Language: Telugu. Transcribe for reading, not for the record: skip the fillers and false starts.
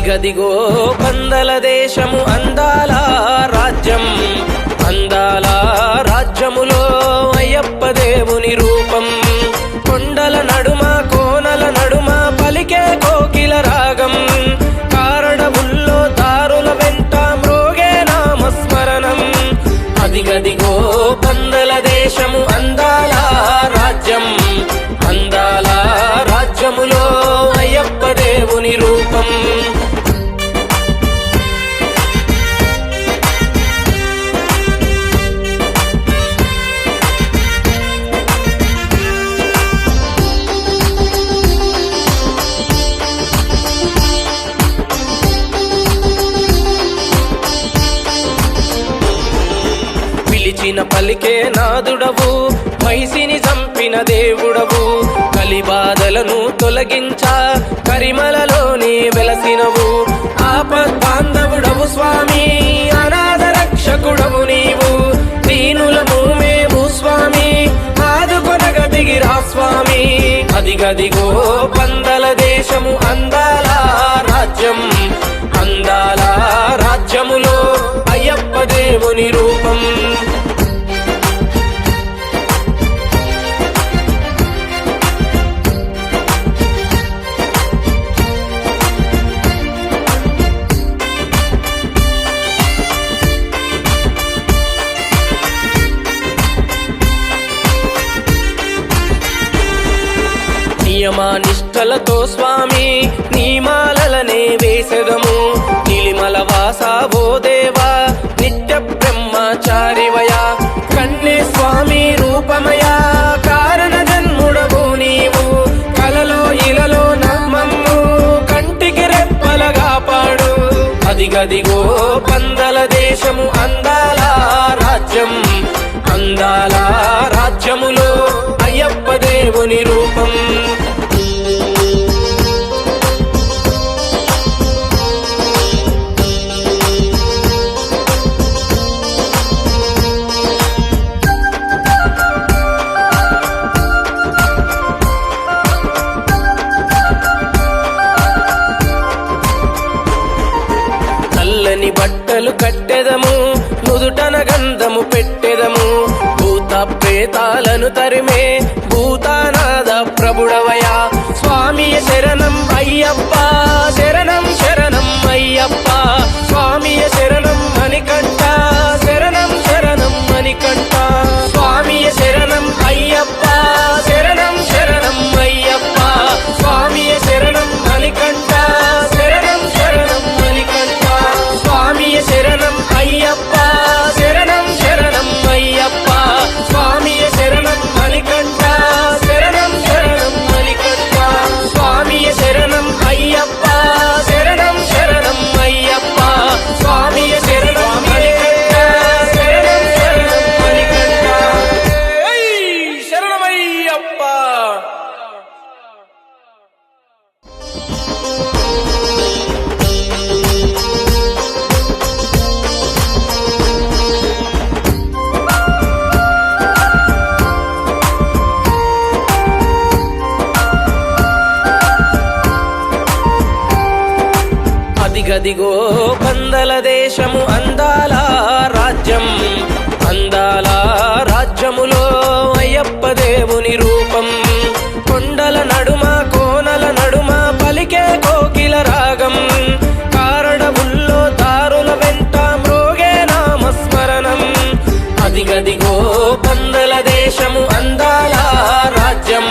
అదిగదిగో పందల దేశము అందాల రాజ్యం, అందాల రాజ్యములో అయ్యప్ప దేవుని రూపం. కొండల నడుమ కోనల నడుమ పలికే కోకిల రాగం, కారడవుల్లో దారుల వెంట మ్రోగే నామస్మరణం. అదిగదిగో పందల దేశము అందాల రాజ్యం, అందాల రాజ్యములో అయ్యప్ప దేవుని రూపం. పిలిచిన పలికే నాదుడవు, మైసిని చంపిన దేవుడవు, కలిబాధలను తొలగించా కరిమలలోని వెలసినవు. ఆపద్బాంధవుడవు స్వామి, అనాథ రక్షకుడవు నీవు, దీనులము మేము స్వామి, ఆదుకొనగ దిగిరా స్వామి. అదిగదిగో పందల దేశము అందాల రాజ్యం, అందాల రాజ్యములో అయ్యప్ప దేవుని రూపం. నియమానిష్టలతో స్వామి నీమాలనే వేసెదము, నీలిమల వాసావో దేవా నిత్య బ్రహ్మచారివయా, కన్నే స్వామి రూపమయా కారణ జన్ముడవు నీవు, కలలో ఇలలో నమ్మము కంటికి రెప్పలగా పాడు. అదిగదిగో పందల దేశము అందాల రాజ్యం, అందాల రాజ్యములో అయ్యప్ప దేవుని రూపం. నల్లని బట్టలు కట్టెదము, నుదుటన గంధము పెట్టెదము, భూత ప్రేతాలను తరిమే భూతానాథ ప్రభుడవయా, స్వామియ శరణం అయ్యప్ప, శరణం శరణం అయ్యప్ప, స్వామియ శరణం మణికంఠ, శరణం శరణం మణికంఠ, స్వామియ శరణం అయ్యప్ప, శరణం శరణం అయ్యప్ప, స్వామియ శరణం మణికంఠ, శరణం శరణం మణికంఠ, స్వామియ శరణం అయ్యప్ప, శరణం శరణం అయ్యప్ప, స్వామియ శరణం మణికంఠ, శరణం శరణం మణికంఠ, స్వామియ శరణం అయ్యప్ప, శరణం శరణం అయ్యప్ప, స్వామియ శరణం మణికంఠ, శరణం శరణం మణికంఠ. శరణమయ్యప్ప. అదిగదిగో పందల దేశము అందాల రాజ్యం, అందాల రాజ్యములో అయ్యప్ప దేవుని రూపం. కొండల నడుమ కోనల నడుమ పలికే కోకిల రాగం, కారడవుల్లో దారుల వెంట మ్రోగే నామస్మరణం. అదిగదిగో పందల దేశము అందాల రాజ్యం,